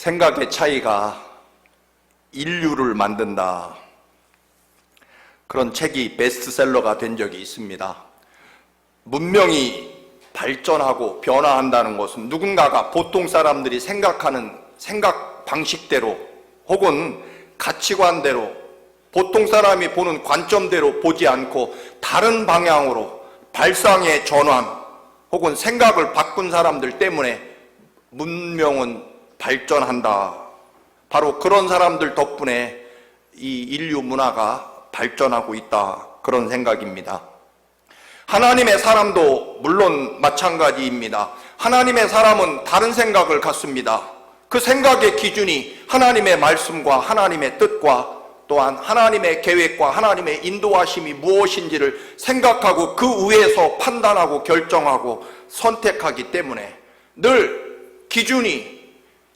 생각의 차이가 인류를 만든다. 그런 책이 베스트셀러가 된 적이 있습니다. 문명이 발전하고 변화한다는 것은 누군가가 보통 사람들이 생각하는 생각 방식대로 혹은 가치관대로 보통 사람이 보는 관점대로 보지 않고 다른 방향으로 발상의 전환 혹은 생각을 바꾼 사람들 때문에 문명은 발전한다. 바로 그런 사람들 덕분에 이 인류 문화가 발전하고 있다. 그런 생각입니다. 하나님의 사람도 물론 마찬가지입니다. 하나님의 사람은 다른 생각을 갖습니다. 그 생각의 기준이 하나님의 말씀과 하나님의 뜻과 또한 하나님의 계획과 하나님의 인도하심이 무엇인지를 생각하고 그 위에서 판단하고 결정하고 선택하기 때문에 늘 기준이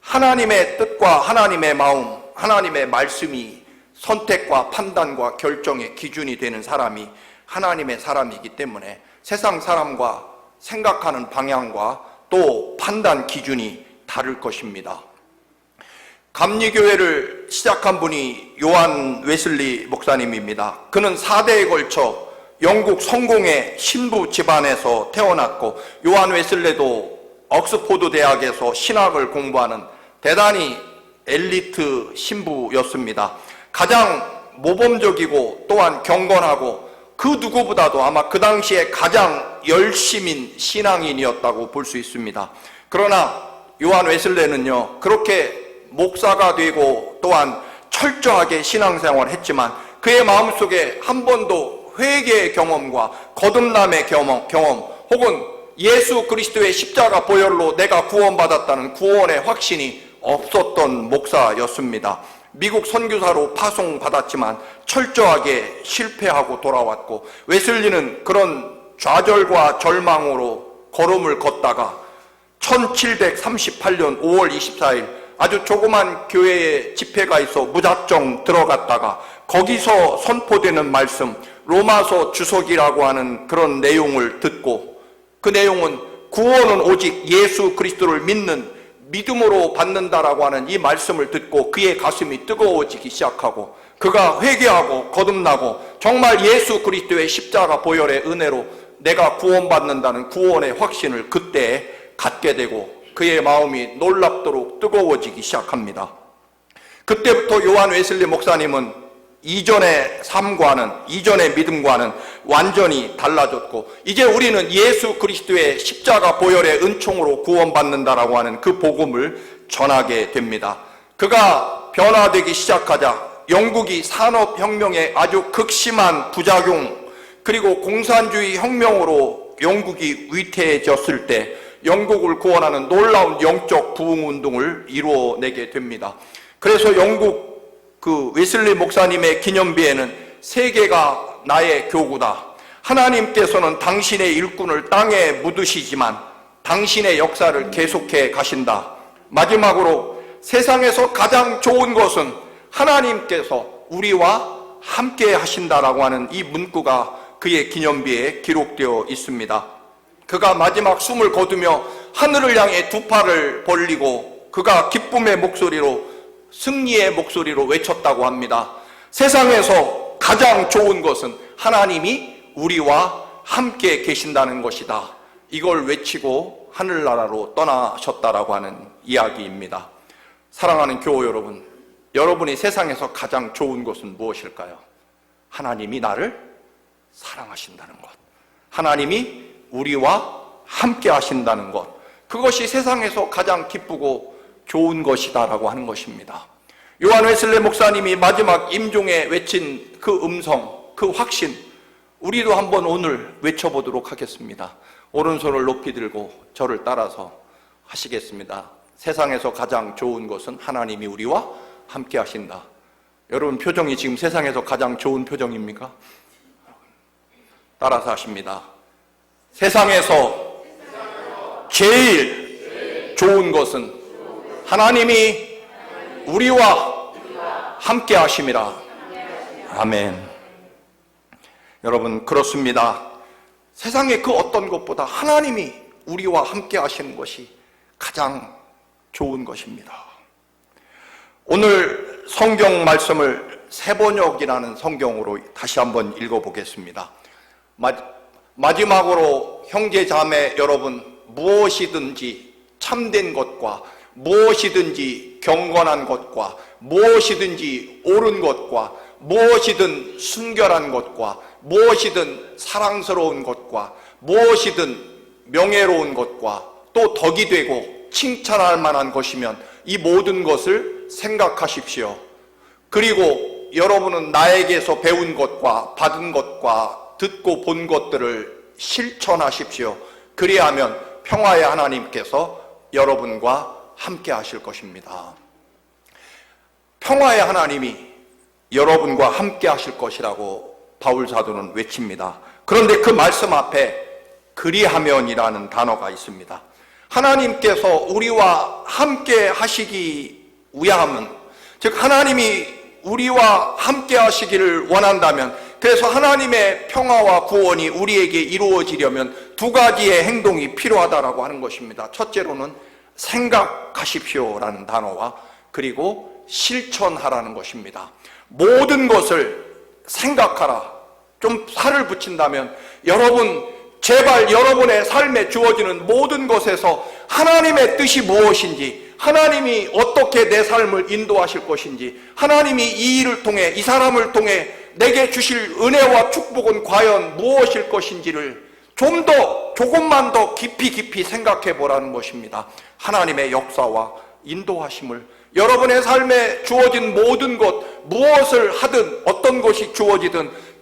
하나님의 뜻과 하나님의 마음, 하나님의 말씀이 선택과 판단과 결정의 기준이 되는 사람이 하나님의 사람이기 때문에 세상 사람과 생각하는 방향과 또 판단 기준이 다를 것입니다. 감리교회를 시작한 분이 요한 웨슬리 목사님입니다. 그는 4대에 걸쳐 영국 성공의 신부 집안에서 태어났고 요한 웨슬리도 옥스포드 대학에서 신학을 공부하는 대단히 엘리트 신부였습니다. 가장 모범적이고 또한 경건하고 그 누구보다도 아마 그 당시에 가장 열심인 신앙인이었다고 볼 수 있습니다. 그러나 요한 웨슬레는요, 그렇게 목사가 되고 또한 철저하게 신앙생활을 했지만 그의 마음속에 한 번도 회개의 경험과 거듭남의 경험 혹은 예수 그리스도의 십자가 보혈로 내가 구원받았다는 구원의 확신이 없었던 목사였습니다. 미국 선교사로 파송받았지만 철저하게 실패하고 돌아왔고 웨슬리는 그런 좌절과 절망으로 걸음을 걷다가 1738년 5월 24일 아주 조그만 교회에 집회가 있어 무작정 들어갔다가 거기서 선포되는 말씀 로마서 주석이라고 하는 그런 내용을 듣고 그 내용은 구원은 오직 예수 그리스도를 믿는 믿음으로 받는다라고 하는 이 말씀을 듣고 그의 가슴이 뜨거워지기 시작하고 그가 회개하고 거듭나고 정말 예수 그리스도의 십자가 보혈의 은혜로 내가 구원받는다는 구원의 확신을 그때 갖게 되고 그의 마음이 놀랍도록 뜨거워지기 시작합니다. 그때부터 요한 웨슬리 목사님은 이전의 삶과는 이전의 믿음과는 완전히 달라졌고 이제 우리는 예수 그리스도의 십자가 보혈의 은총으로 구원받는다라고 하는 그 복음을 전하게 됩니다. 그가 변화되기 시작하자 영국이 산업혁명의 아주 극심한 부작용 그리고 공산주의 혁명으로 영국이 위태해졌을 때 영국을 구원하는 놀라운 영적 부흥운동을 이루어내게 됩니다. 그래서 영국 그 웨슬리 목사님의 기념비에는 세계가 나의 교구다. 하나님께서는 당신의 일꾼을 땅에 묻으시지만 당신의 역사를 계속해 가신다. 마지막으로 세상에서 가장 좋은 것은 하나님께서 우리와 함께 하신다라고 하는 이 문구가 그의 기념비에 기록되어 있습니다. 그가 마지막 숨을 거두며 하늘을 향해 두 팔을 벌리고 그가 기쁨의 목소리로 승리의 목소리로 외쳤다고 합니다. 세상에서 가장 좋은 것은 하나님이 우리와 함께 계신다는 것이다. 이걸 외치고 하늘나라로 떠나셨다라고 하는 이야기입니다. 사랑하는 교우 여러분, 여러분이 세상에서 가장 좋은 것은 무엇일까요? 하나님이 나를 사랑하신다는 것, 하나님이 우리와 함께 하신다는 것, 그것이 세상에서 가장 기쁘고 좋은 것이다라고 하는 것입니다. 요한 웨슬리 목사님이 마지막 임종에 외친 그 음성, 그 확신, 우리도 한번 오늘 외쳐보도록 하겠습니다. 오른손을 높이 들고 저를 따라서 하시겠습니다. 세상에서 가장 좋은 것은 하나님이 우리와 함께 하신다. 여러분 표정이 지금 세상에서 가장 좋은 표정입니까? 따라서 하십니다. 세상에서 제일 좋은 것은 하나님이 우리와 함께 하심이라. 아멘. 여러분 그렇습니다. 세상의 그 어떤 것보다 하나님이 우리와 함께 하시는 것이 가장 좋은 것입니다. 오늘 성경 말씀을 세번역이라는 성경으로 다시 한번 읽어보겠습니다. 마지막으로 형제 자매 여러분, 무엇이든지 참된 것과 무엇이든지 경건한 것과 무엇이든지 옳은 것과 무엇이든 순결한 것과 무엇이든 사랑스러운 것과 무엇이든 명예로운 것과 또 덕이 되고 칭찬할 만한 것이면 이 모든 것을 생각하십시오. 그리고 여러분은 나에게서 배운 것과 받은 것과 듣고 본 것들을 실천하십시오. 그리하면 평화의 하나님께서 여러분과 함께 하실 것입니다. 평화의 하나님이 여러분과 함께 하실 것이라고 바울 사도는 외칩니다. 그런데 그 말씀 앞에 그리하면이라는 단어가 있습니다. 하나님께서 우리와 함께 하시기 위함은, 즉 하나님이 우리와 함께 하시기를 원한다면, 그래서 하나님의 평화와 구원이 우리에게 이루어지려면 두 가지의 행동이 필요하다라고 하는 것입니다. 첫째로는 생각하십시오라는 단어와 그리고 실천하라는 것입니다. 모든 것을 생각하라. 좀 살을 붙인다면 여러분, 제발 여러분의 삶에 주어지는 모든 것에서 하나님의 뜻이 무엇인지, 하나님이 어떻게 내 삶을 인도하실 것인지, 하나님이 이 일을 통해, 이 사람을 통해 내게 주실 은혜와 축복은 과연 무엇일 것인지를 조금만 더 깊이 생각해 보라는 것입니다. 하나님의 역사와 인도하심을, 여러분의 삶에 주어진 모든 것, 무엇을 하든 어떤 것이 주어지든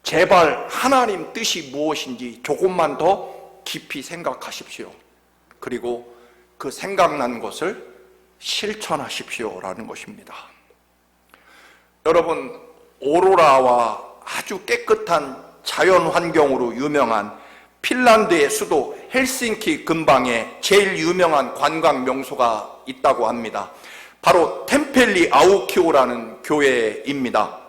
제발 하나님 뜻이 무엇인지 조금만 더 깊이 생각하십시오. 그리고 그 생각난 것을 실천하십시오라는 것입니다. 여러분, 오로라와 아주 깨끗한 자연 환경으로 유명한 핀란드의 수도 헬싱키 근방에 제일 유명한 관광 명소가 있다고 합니다. 바로 템펠리 아우키오라는 교회입니다.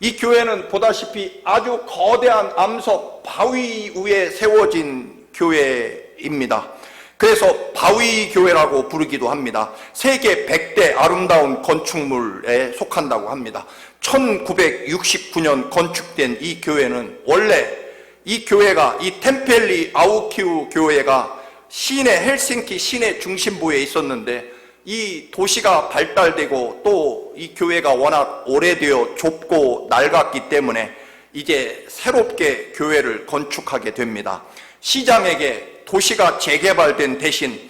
이 교회는 보다시피 아주 거대한 암석 바위 위에 세워진 교회입니다. 그래서 바위 교회라고 부르기도 합니다. 세계 100대 아름다운 건축물에 속한다고 합니다. 1969년 건축된 이 교회는 원래 이 교회가, 이 템펠리 아우키우 교회가 헬싱키 시내 중심부에 있었는데, 이 도시가 발달되고 또 이 교회가 워낙 오래되어 좁고 낡았기 때문에 이제 새롭게 교회를 건축하게 됩니다. 시장에게 도시가 재개발된 대신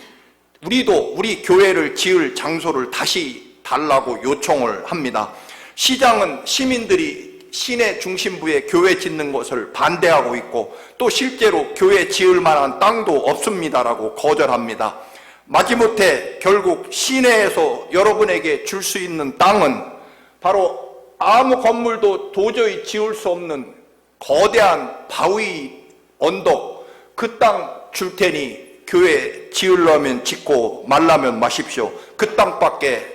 우리 교회를 지을 장소를 다시 달라고 요청을 합니다. 시장은 시민들이 시내 중심부에 교회 짓는 것을 반대하고 있고, 또 실제로 교회 지을 만한 땅도 없습니다라고 거절합니다. 마지못해 결국 시내에서 여러분에게 줄 수 있는 땅은 바로 아무 건물도 도저히 지을 수 없는 거대한 바위 언덕, 그 땅 줄 테니 교회 지으려면 짓고 말라면 마십시오. 그 땅밖에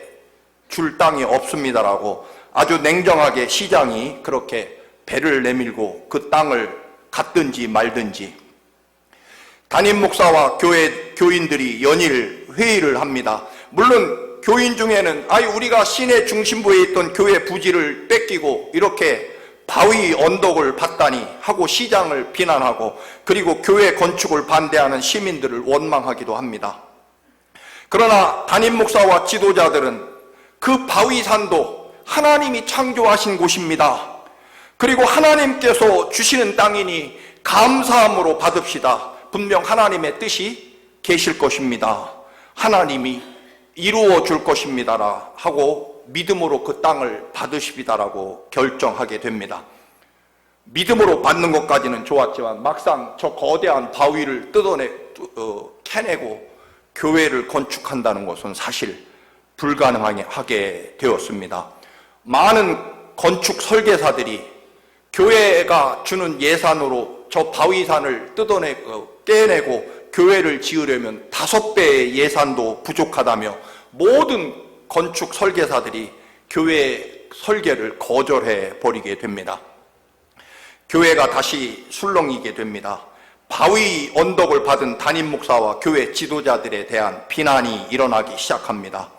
줄 땅이 없습니다라고 아주 냉정하게 시장이 그렇게 배를 내밀고 그 땅을 갖든지 말든지, 담임 목사와 교인들이 연일 회의를 합니다. 물론 교인 중에는 우리가 시내 중심부에 있던 교회 부지를 뺏기고 이렇게 바위 언덕을 받다니 하고 시장을 비난하고, 그리고 교회 건축을 반대하는 시민들을 원망하기도 합니다. 그러나 담임 목사와 지도자들은 그 바위산도 하나님이 창조하신 곳입니다. 그리고 하나님께서 주시는 땅이니 감사함으로 받읍시다. 분명 하나님의 뜻이 계실 것입니다. 하나님이 이루어 줄 것입니다라 하고 믿음으로 그 땅을 받으시비다라고 결정하게 됩니다. 믿음으로 받는 것까지는 좋았지만 막상 저 거대한 바위를 캐내고 교회를 건축한다는 것은 사실 불가능하게 되었습니다. 많은 건축 설계사들이 교회가 주는 예산으로 저 바위산을 깨내고 교회를 지으려면 5배의 예산도 부족하다며 모든 건축 설계사들이 교회 설계를 거절해 버리게 됩니다. 교회가 다시 술렁이게 됩니다. 바위 언덕을 받은 담임 목사와 교회 지도자들에 대한 비난이 일어나기 시작합니다.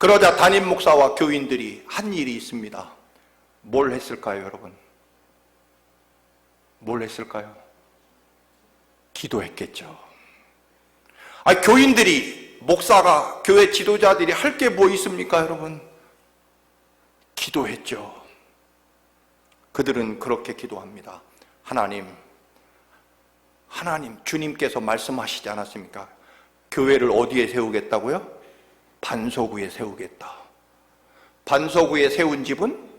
그러자 담임 목사와 교인들이 한 일이 있습니다. 뭘 했을까요, 여러분? 뭘 했을까요? 기도했겠죠. 교인들이, 목사가, 교회 지도자들이 할 게 뭐 있습니까, 여러분? 기도했죠. 그들은 그렇게 기도합니다. 하나님, 주님께서 말씀하시지 않았습니까? 교회를 어디에 세우겠다고요? 반석 위에 세우겠다. 반석 위에 세운 집은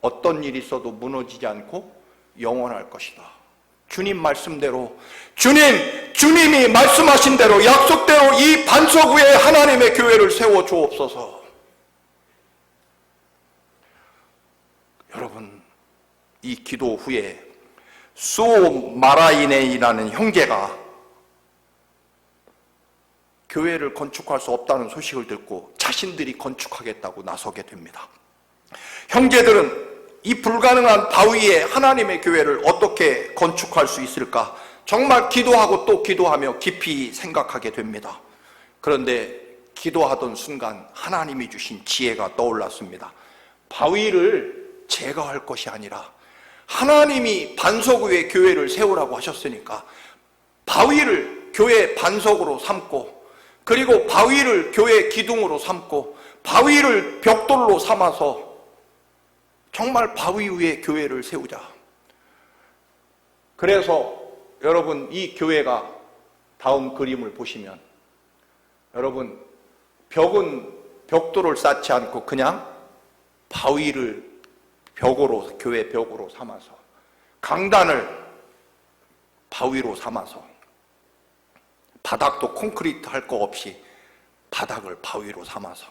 어떤 일이 있어도 무너지지 않고 영원할 것이다. 주님 말씀대로, 주님이 말씀하신 대로, 약속대로 이 반석 위에 하나님의 교회를 세워 주옵소서. 여러분, 이 기도 후에 수오마라이네이라는 형제가 교회를 건축할 수 없다는 소식을 듣고 자신들이 건축하겠다고 나서게 됩니다. 형제들은 이 불가능한 바위에 하나님의 교회를 어떻게 건축할 수 있을까? 정말 기도하고 또 기도하며 깊이 생각하게 됩니다. 그런데 기도하던 순간 하나님이 주신 지혜가 떠올랐습니다. 바위를 제거할 것이 아니라 하나님이 반석 위에 교회를 세우라고 하셨으니까 바위를 교회 반석으로 삼고, 그리고 바위를 교회 기둥으로 삼고, 바위를 벽돌로 삼아서 정말 바위 위에 교회를 세우자. 그래서 여러분, 이 교회가 다음 그림을 보시면, 여러분, 벽은 벽돌을 쌓지 않고 그냥 바위를 벽으로, 교회 벽으로 삼아서, 강단을 바위로 삼아서, 바닥도 콘크리트 할 거 없이 바닥을 바위로 삼아서,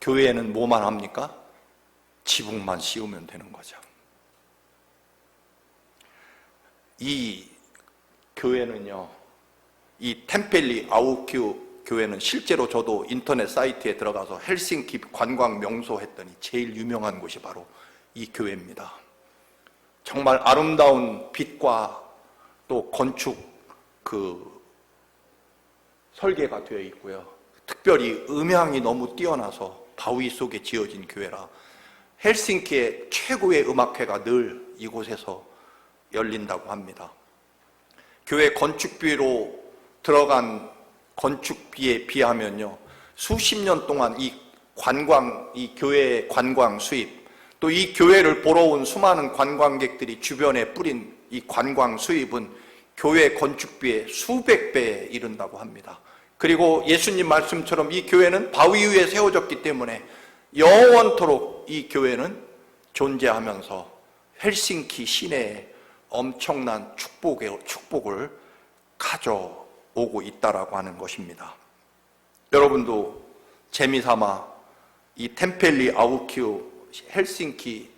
교회에는 뭐만 합니까? 지붕만 씌우면 되는 거죠. 이 교회는요, 이 템펠리 아우큐 교회는 실제로 저도 인터넷 사이트에 들어가서 헬싱키 관광 명소 했더니 제일 유명한 곳이 바로 이 교회입니다. 정말 아름다운 빛과 또 건축 설계가 되어 있고요. 특별히 음향이 너무 뛰어나서 바위 속에 지어진 교회라 헬싱키의 최고의 음악회가 늘 이곳에서 열린다고 합니다. 교회 건축비로 들어간 건축비에 비하면요, 수십 년 동안 이 교회의 관광 수입, 또 이 교회를 보러 온 수많은 관광객들이 주변에 뿌린 이 관광 수입은 교회 건축비의 수백 배에 이른다고 합니다. 그리고 예수님 말씀처럼 이 교회는 바위 위에 세워졌기 때문에 영원토록 이 교회는 존재하면서 헬싱키 시내에 엄청난 축복을 가져오고 있다라고 하는 것입니다. 여러분도 재미삼아 이 템펠리 아우큐 헬싱키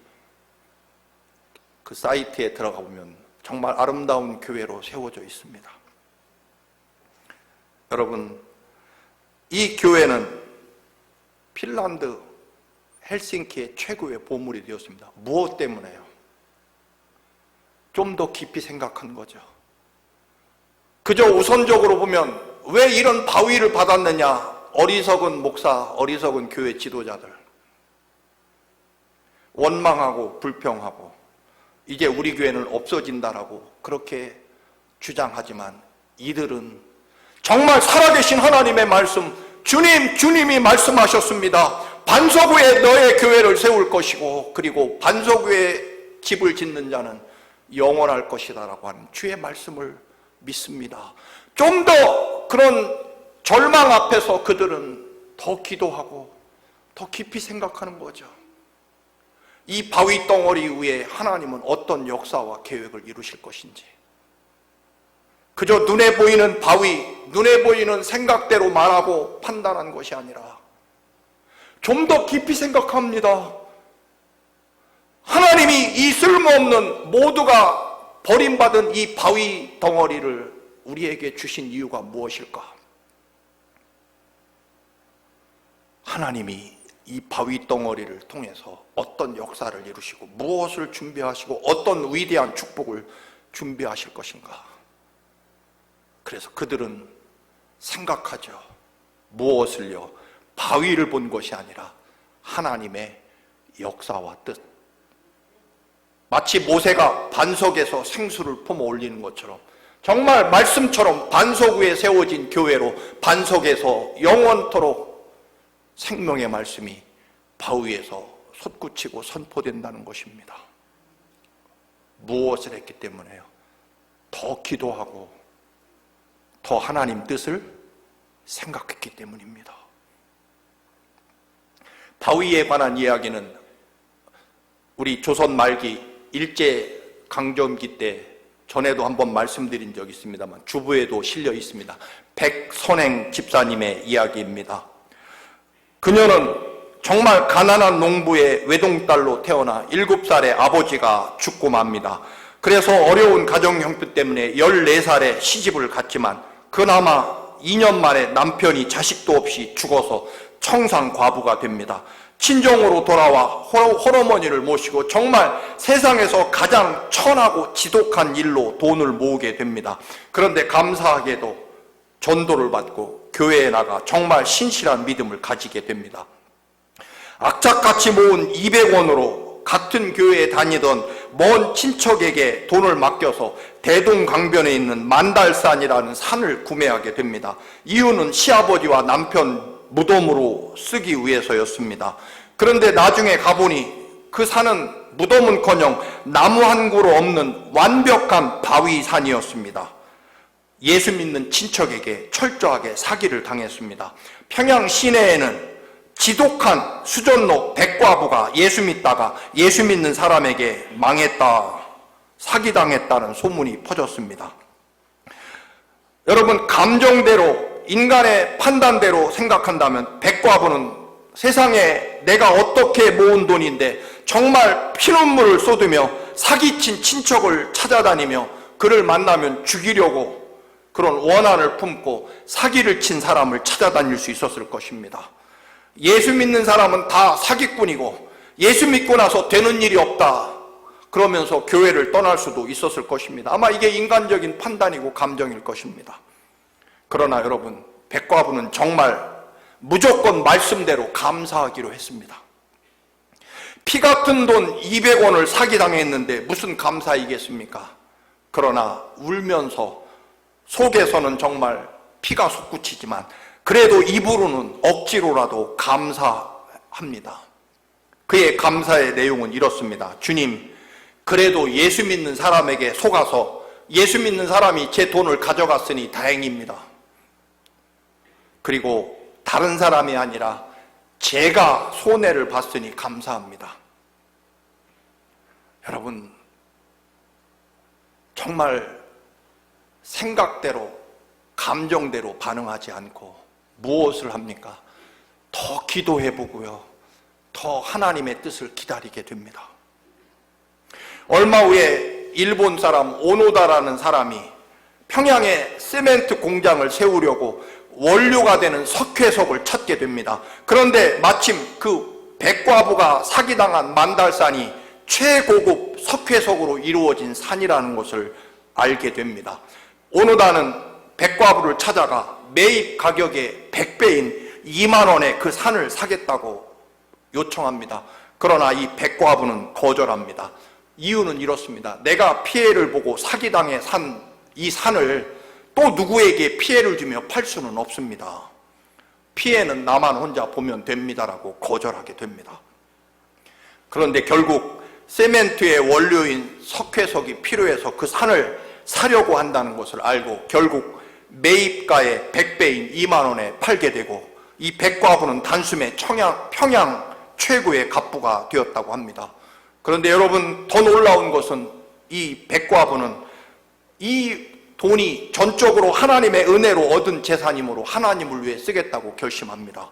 그 사이트에 들어가 보면 정말 아름다운 교회로 세워져 있습니다. 여러분, 이 교회는 핀란드 헬싱키의 최고의 보물이 되었습니다. 무엇 때문에요? 좀 더 깊이 생각한 거죠. 그저 우선적으로 보면 왜 이런 바위를 받았느냐? 어리석은 목사, 어리석은 교회 지도자들, 원망하고 불평하고 이제 우리 교회는 없어진다라고 그렇게 주장하지만, 이들은 정말 살아계신 하나님의 말씀, 주님이 말씀하셨습니다. 반석 위에 너의 교회를 세울 것이고, 그리고 반석 위에 집을 짓는 자는 영원할 것이다 라고 하는 주의 말씀을 믿습니다. 좀 더 그런 절망 앞에서 그들은 더 기도하고 더 깊이 생각하는 거죠. 이 바위 덩어리 위에 하나님은 어떤 역사와 계획을 이루실 것인지. 그저 눈에 보이는 바위, 눈에 보이는 생각대로 말하고 판단한 것이 아니라 좀 더 깊이 생각합니다. 하나님이 이 쓸모없는, 모두가 버림받은 이 바위 덩어리를 우리에게 주신 이유가 무엇일까? 하나님이 이 바위 덩어리를 통해서 어떤 역사를 이루시고 무엇을 준비하시고 어떤 위대한 축복을 준비하실 것인가? 그래서 그들은 생각하죠. 무엇을요? 바위를 본 것이 아니라 하나님의 역사와 뜻. 마치 모세가 반석에서 생수를 품어 올리는 것처럼 정말 말씀처럼 반석 위에 세워진 교회로 반석에서 영원토록 생명의 말씀이 바위에서 솟구치고 선포된다는 것입니다. 무엇을 했기 때문에요? 더 기도하고 더 하나님 뜻을 생각했기 때문입니다. 바위에 관한 이야기는 우리 조선 말기 일제강점기 때 전에도 한번 말씀드린 적이 있습니다만 주부에도 실려 있습니다. 백선행 집사님의 이야기입니다. 그녀는 정말 가난한 농부의 외동딸로 태어나 7살에 아버지가 죽고 맙니다. 그래서 어려운 가정 형편 때문에 14살에 시집을 갔지만 그나마 2년 만에 남편이 자식도 없이 죽어서 청산 과부가 됩니다. 친정으로 돌아와 홀어머니를 모시고 정말 세상에서 가장 천하고 지독한 일로 돈을 모으게 됩니다. 그런데 감사하게도 전도를 받고 교회에 나가 정말 신실한 믿음을 가지게 됩니다. 악착같이 모은 200원으로 같은 교회에 다니던 먼 친척에게 돈을 맡겨서 대동강변에 있는 만달산이라는 산을 구매하게 됩니다. 이유는 시아버지와 남편 무덤으로 쓰기 위해서였습니다. 그런데 나중에 가보니 그 산은 무덤은커녕 나무 한 그루 없는 완벽한 바위산이었습니다. 예수 믿는 친척에게 철저하게 사기를 당했습니다. 평양 시내에는 지독한 수전노 백과부가 예수 믿다가 예수 믿는 사람에게 망했다, 사기당했다는 소문이 퍼졌습니다. 여러분, 감정대로 인간의 판단대로 생각한다면 백과부는 세상에 내가 어떻게 모은 돈인데 정말 피눈물을 쏟으며 사기친 친척을 찾아다니며 그를 만나면 죽이려고 그런 원한을 품고 사기를 친 사람을 찾아다닐 수 있었을 것입니다. 예수 믿는 사람은 다 사기꾼이고 예수 믿고 나서 되는 일이 없다 그러면서 교회를 떠날 수도 있었을 것입니다. 아마 이게 인간적인 판단이고 감정일 것입니다. 그러나 여러분, 백과부는 정말 무조건 말씀대로 감사하기로 했습니다. 피 같은 돈 200원을 사기당했는데 무슨 감사이겠습니까? 그러나 울면서 속에서는 정말 피가 솟구치지만 그래도 입으로는 억지로라도 감사합니다. 그의 감사의 내용은 이렇습니다. 주님, 그래도 예수 믿는 사람에게 속아서 예수 믿는 사람이 제 돈을 가져갔으니 다행입니다. 그리고 다른 사람이 아니라 제가 손해를 봤으니 감사합니다. 여러분, 정말 생각대로 감정대로 반응하지 않고 무엇을 합니까? 더 기도해보고요, 더 하나님의 뜻을 기다리게 됩니다. 얼마 후에 일본 사람 오노다라는 사람이 평양에 시멘트 공장을 세우려고 원료가 되는 석회석을 찾게 됩니다. 그런데 마침 그 백과부가 사기당한 만달산이 최고급 석회석으로 이루어진 산이라는 것을 알게 됩니다. 오노다는 백과부를 찾아가 매입 가격의 100배인 2만 원에 그 산을 사겠다고 요청합니다. 그러나 이 백과부는 거절합니다. 이유는 이렇습니다. 내가 피해를 보고 사기당해 산 이 산을 또 누구에게 피해를 주며 팔 수는 없습니다. 피해는 나만 혼자 보면 됩니다라고 거절하게 됩니다. 그런데 결국 세멘트의 원료인 석회석이 필요해서 그 산을 사려고 한다는 것을 알고 결국 매입가의 100배인 2만 원에 팔게 되고 이 백과부는 단숨에 평양 최고의 갑부가 되었다고 합니다. 그런데 여러분, 더 놀라운 것은 이 백과부는 이 돈이 전적으로 하나님의 은혜로 얻은 재산이므로 하나님을 위해 쓰겠다고 결심합니다.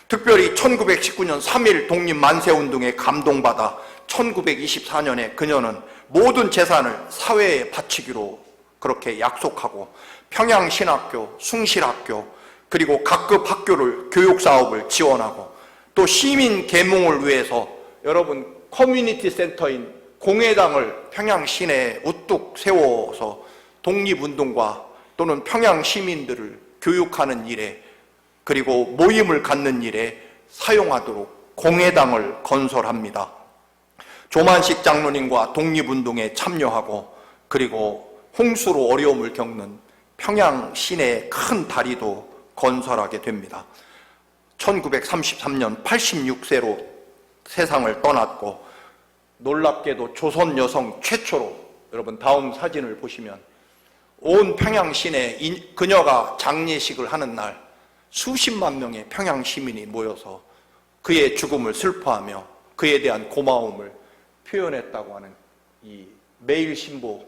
특별히 1919년 3.1 독립만세운동에 감동받아 1924년에 그녀는 모든 재산을 사회에 바치기로 그렇게 약속하고 평양신학교, 숭실학교, 그리고 각급 학교를 교육사업을 지원하고 또 시민 계몽을 위해서 여러분 커뮤니티 센터인 공회당을 평양 시내에 우뚝 세워서 독립운동과 또는 평양 시민들을 교육하는 일에 그리고 모임을 갖는 일에 사용하도록 공회당을 건설합니다. 조만식 장로님과 독립운동에 참여하고 그리고 홍수로 어려움을 겪는 평양 시내의 큰 다리도 건설하게 됩니다. 1933년 86세로 세상을 떠났고, 놀랍게도 조선 여성 최초로, 여러분 다음 사진을 보시면 온 평양 시내에 그녀가 장례식을 하는 날 수십만 명의 평양 시민이 모여서 그의 죽음을 슬퍼하며 그에 대한 고마움을 표현했다고 하는 이 매일신보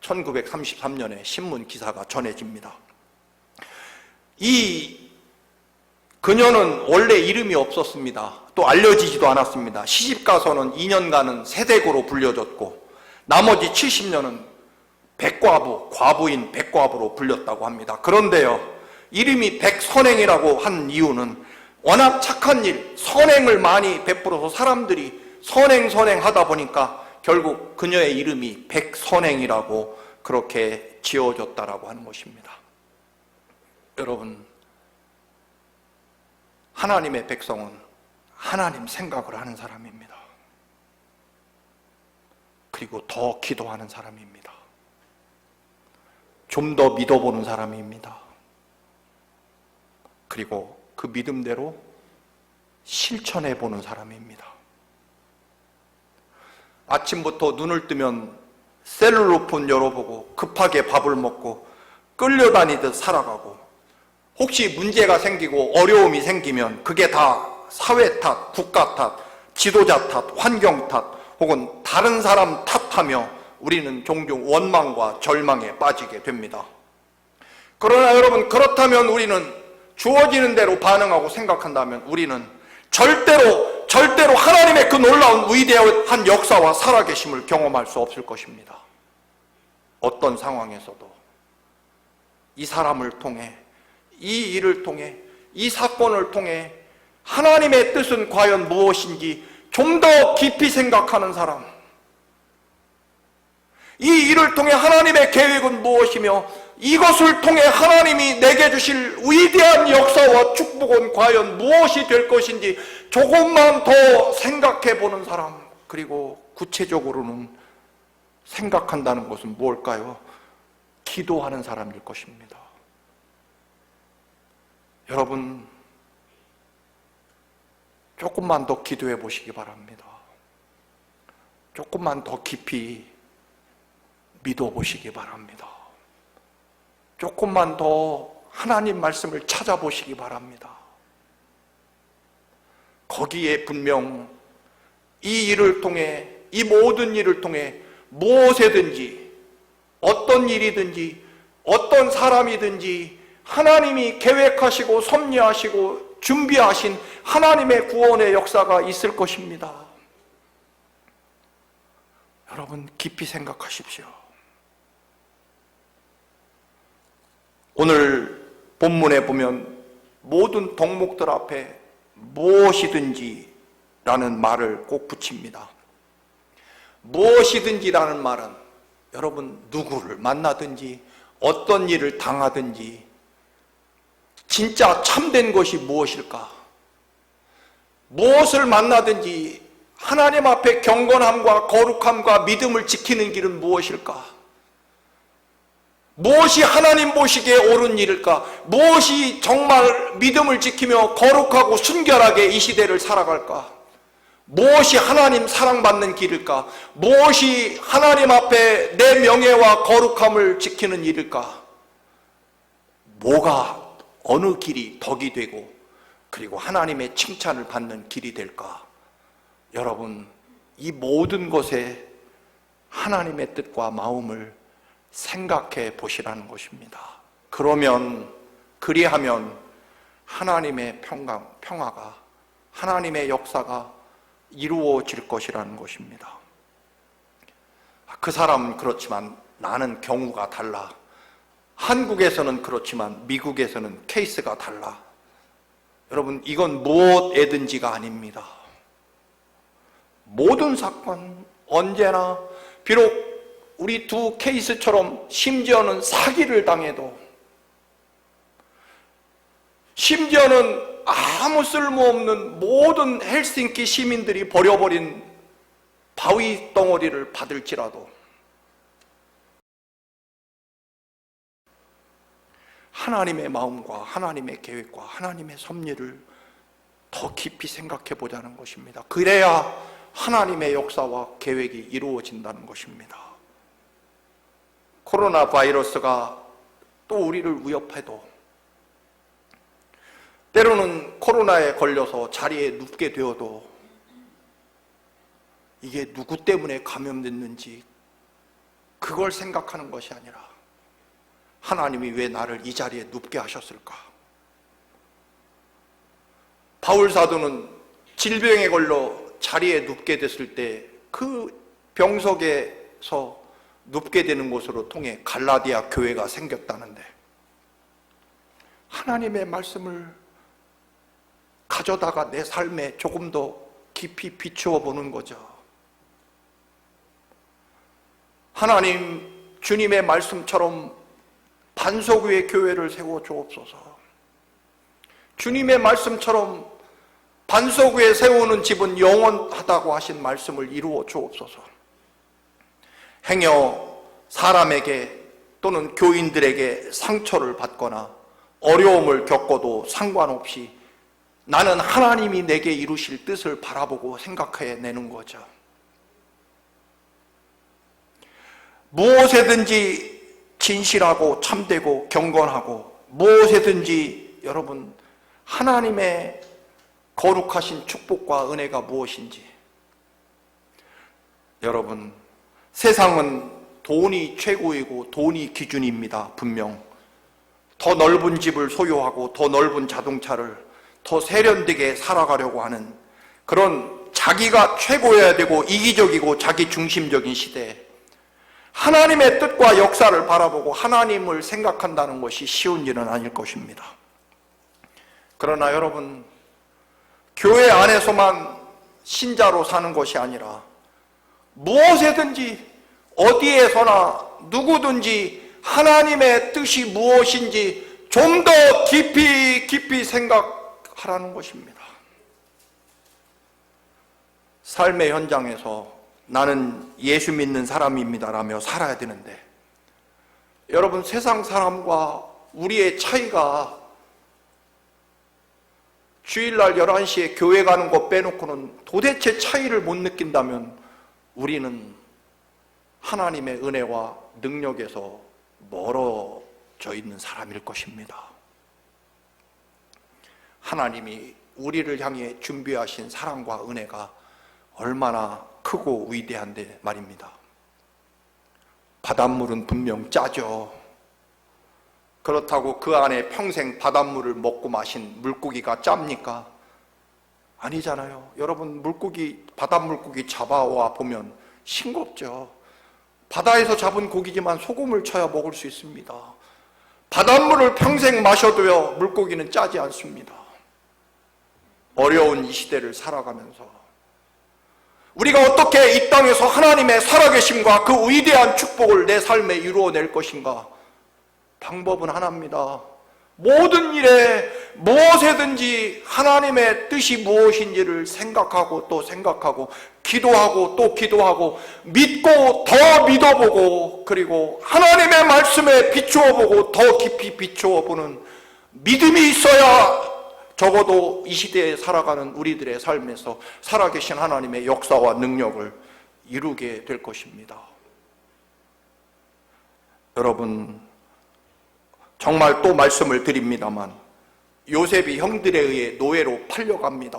1933년에 신문 기사가 전해집니다. 그녀는 원래 이름이 없었습니다. 또 알려지지도 않았습니다. 시집가서는 2년간은 세대고로 불려졌고 나머지 70년은 과부인 백과부로 불렸다고 합니다. 그런데요, 이름이 백선행이라고 한 이유는 워낙 착한 일, 선행을 많이 베풀어서 사람들이 선행하다 보니까 결국 그녀의 이름이 백선행이라고 그렇게 지어졌다라고 하는 것입니다. 여러분, 하나님의 백성은 하나님 생각을 하는 사람입니다. 그리고 더 기도하는 사람입니다. 좀 더 믿어보는 사람입니다. 그리고 그 믿음대로 실천해보는 사람입니다. 아침부터 눈을 뜨면 셀룰로폰 열어보고 급하게 밥을 먹고 끌려다니듯 살아가고, 혹시 문제가 생기고 어려움이 생기면 그게 다 사회 탓, 국가 탓, 지도자 탓, 환경 탓, 혹은 다른 사람 탓하며 우리는 종종 원망과 절망에 빠지게 됩니다. 그러나 여러분, 그렇다면 우리는 주어지는 대로 반응하고 생각한다면 우리는 절대로 하나님의 그 놀라운 위대한 역사와 살아계심을 경험할 수 없을 것입니다. 어떤 상황에서도 이 사람을 통해, 이 일을 통해, 이 사건을 통해 하나님의 뜻은 과연 무엇인지 좀 더 깊이 생각하는 사람, 이 일을 통해 하나님의 계획은 무엇이며 이것을 통해 하나님이 내게 주실 위대한 역사와 축복은 과연 무엇이 될 것인지 조금만 더 생각해 보는 사람, 그리고 구체적으로는 생각한다는 것은 뭘까요? 기도하는 사람일 것입니다. 여러분, 조금만 더 기도해 보시기 바랍니다. 조금만 더 깊이 믿어보시기 바랍니다. 조금만 더 하나님 말씀을 찾아보시기 바랍니다. 거기에 분명 이 일을 통해, 이 모든 일을 통해 무엇이든지, 어떤 일이든지, 어떤 사람이든지 하나님이 계획하시고 섭리하시고 준비하신 하나님의 구원의 역사가 있을 것입니다. 여러분, 깊이 생각하십시오. 오늘 본문에 보면 모든 덕목들 앞에 무엇이든지 라는 말을 꼭 붙입니다. 무엇이든지라는 말은 여러분, 누구를 만나든지 어떤 일을 당하든지 진짜 참된 것이 무엇일까? 무엇을 만나든지 하나님 앞에 경건함과 거룩함과 믿음을 지키는 길은 무엇일까? 무엇이 하나님 보시기에 옳은 일일까? 무엇이 정말 믿음을 지키며 거룩하고 순결하게 이 시대를 살아갈까? 무엇이 하나님 사랑받는 길일까? 무엇이 하나님 앞에 내 명예와 거룩함을 지키는 일일까? 뭐가, 어느 길이 덕이 되고 그리고 하나님의 칭찬을 받는 길이 될까? 여러분, 이 모든 것에 하나님의 뜻과 마음을 생각해 보시라는 것입니다. 그리하면 하나님의 평화가, 하나님의 역사가 이루어질 것이라는 것입니다. 그 사람은 그렇지만 나는 경우가 달라. 한국에서는 그렇지만 미국에서는 케이스가 달라. 여러분, 이건 무엇이든지가 아닙니다. 모든 사건, 언제나, 비록 우리 두 케이스처럼 심지어는 사기를 당해도 심지어는 아무 쓸모없는 모든 헬싱키 시민들이 버려버린 바위 덩어리를 받을지라도 하나님의 마음과 하나님의 계획과 하나님의 섭리를 더 깊이 생각해 보자는 것입니다. 그래야 하나님의 역사와 계획이 이루어진다는 것입니다. 코로나 바이러스가 또 우리를 위협해도 때로는 코로나에 걸려서 자리에 눕게 되어도 이게 누구 때문에 감염됐는지 그걸 생각하는 것이 아니라 하나님이 왜 나를 이 자리에 눕게 하셨을까? 바울 사도는 질병에 걸려 자리에 눕게 됐을 때 그 병석에서 눕게 되는 곳으로 통해 갈라디아 교회가 생겼다는데, 하나님의 말씀을 가져다가 내 삶에 조금 더 깊이 비추어 보는 거죠. 하나님, 주님의 말씀처럼 반석 위에 교회를 세워 주옵소서. 주님의 말씀처럼 반석 위에 세우는 집은 영원하다고 하신 말씀을 이루어 주옵소서. 행여 사람에게 또는 교인들에게 상처를 받거나 어려움을 겪어도 상관없이 나는 하나님이 내게 이루실 뜻을 바라보고 생각해내는 거죠. 무엇에든지 진실하고 참되고 경건하고, 무엇에든지 여러분 하나님의 거룩하신 축복과 은혜가 무엇인지, 여러분 세상은 돈이 최고이고 돈이 기준입니다. 분명 더 넓은 집을 소유하고 더 넓은 자동차를 더 세련되게 살아가려고 하는 그런 자기가 최고여야 되고 이기적이고 자기 중심적인 시대에 하나님의 뜻과 역사를 바라보고 하나님을 생각한다는 것이 쉬운 일은 아닐 것입니다. 그러나 여러분, 교회 안에서만 신자로 사는 것이 아니라 무엇에든지 어디에서나 누구든지 하나님의 뜻이 무엇인지 좀 더 깊이 생각하라는 것입니다. 삶의 현장에서 나는 예수 믿는 사람입니다라며 살아야 되는데, 여러분 세상 사람과 우리의 차이가 주일날 11시에 교회 가는 거 빼놓고는 도대체 차이를 못 느낀다면 우리는 하나님의 은혜와 능력에서 멀어져 있는 사람일 것입니다. 하나님이 우리를 향해 준비하신 사랑과 은혜가 얼마나 크고 위대한데 말입니다. 바닷물은 분명 짜죠. 그렇다고 그 안에 평생 바닷물을 먹고 마신 물고기가 짭니까? 아니잖아요. 여러분 바닷물고기 잡아와 보면 싱겁죠. 바다에서 잡은 고기지만 소금을 쳐야 먹을 수 있습니다. 바닷물을 평생 마셔도요 물고기는 짜지 않습니다. 어려운 이 시대를 살아가면서 우리가 어떻게 이 땅에서 하나님의 살아계심과 그 위대한 축복을 내 삶에 이루어낼 것인가? 방법은 하나입니다. 모든 일에 무엇에든지 하나님의 뜻이 무엇인지를 생각하고 또 생각하고, 기도하고 또 기도하고, 믿고 더 믿어보고, 그리고 하나님의 말씀에 비추어보고 더 깊이 비추어보는 믿음이 있어야 적어도 이 시대에 살아가는 우리들의 삶에서 살아계신 하나님의 역사와 능력을 이루게 될 것입니다. 여러분, 정말 또 말씀을 드립니다만 요셉이 형들에 의해 노예로 팔려갑니다.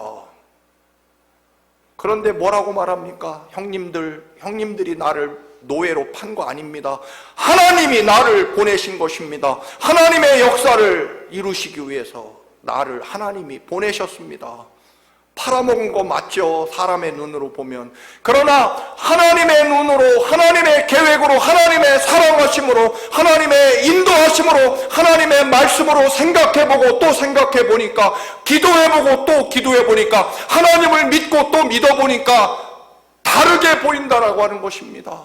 그런데 뭐라고 말합니까? 형님들이 나를 노예로 판 거 아닙니다. 하나님이 나를 보내신 것입니다. 하나님의 역사를 이루시기 위해서 나를 하나님이 보내셨습니다. 팔아먹은 거 맞죠? 사람의 눈으로 보면. 그러나 하나님의 눈으로, 하나님의 계획으로, 하나님의 사랑하심으로, 하나님의 인도하심으로, 하나님의 말씀으로 생각해보고 또 생각해보니까, 기도해보고 또 기도해보니까, 하나님을 믿고 또 믿어보니까 다르게 보인다라고 하는 것입니다.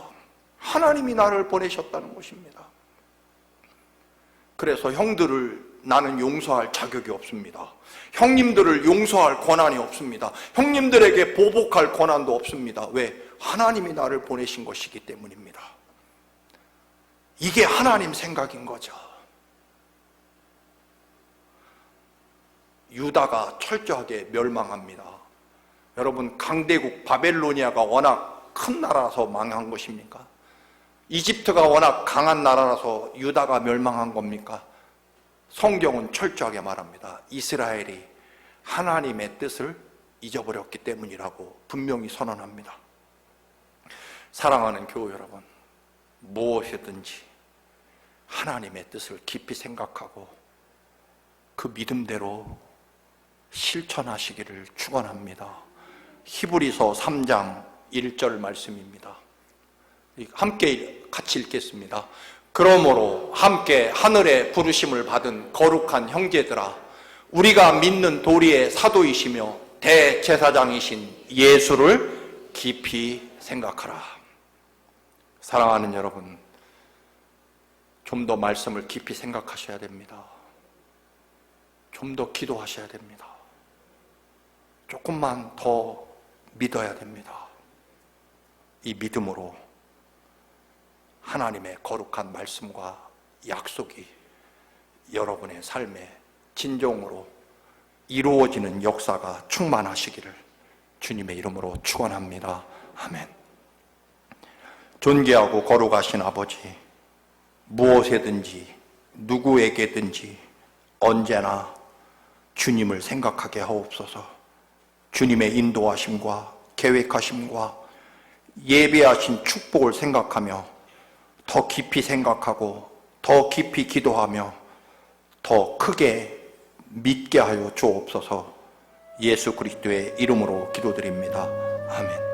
하나님이 나를 보내셨다는 것입니다. 그래서 형들을 나는 용서할 자격이 없습니다. 형님들을 용서할 권한이 없습니다. 형님들에게 보복할 권한도 없습니다. 왜? 하나님이 나를 보내신 것이기 때문입니다. 이게 하나님 생각인 거죠. 유다가 철저하게 멸망합니다. 여러분, 강대국 바벨로니아가 워낙 큰 나라라서 망한 것입니까? 이집트가 워낙 강한 나라라서 유다가 멸망한 겁니까? 성경은 철저하게 말합니다. 이스라엘이 하나님의 뜻을 잊어버렸기 때문이라고 분명히 선언합니다. 사랑하는 교우 여러분, 무엇이든지 하나님의 뜻을 깊이 생각하고 그 믿음대로 실천하시기를 축원합니다. 히브리서 3장 1절 말씀입니다. 함께 같이 읽겠습니다. 그러므로 함께 하늘의 부르심을 받은 거룩한 형제들아, 우리가 믿는 도리의 사도이시며 대제사장이신 예수를 깊이 생각하라. 사랑하는 여러분, 좀 더 말씀을 깊이 생각하셔야 됩니다. 좀 더 기도하셔야 됩니다. 조금만 더 믿어야 됩니다. 이 믿음으로 하나님의 거룩한 말씀과 약속이 여러분의 삶에 진정으로 이루어지는 역사가 충만하시기를 주님의 이름으로 축원합니다. 아멘. 존귀하고 거룩하신 아버지, 무엇에든지 누구에게든지 언제나 주님을 생각하게 하옵소서. 주님의 인도하심과 계획하심과 예배하신 축복을 생각하며 더 깊이 생각하고 더 깊이 기도하며 더 크게 믿게 하여 주옵소서. 예수 그리스도의 이름으로 기도드립니다. 아멘.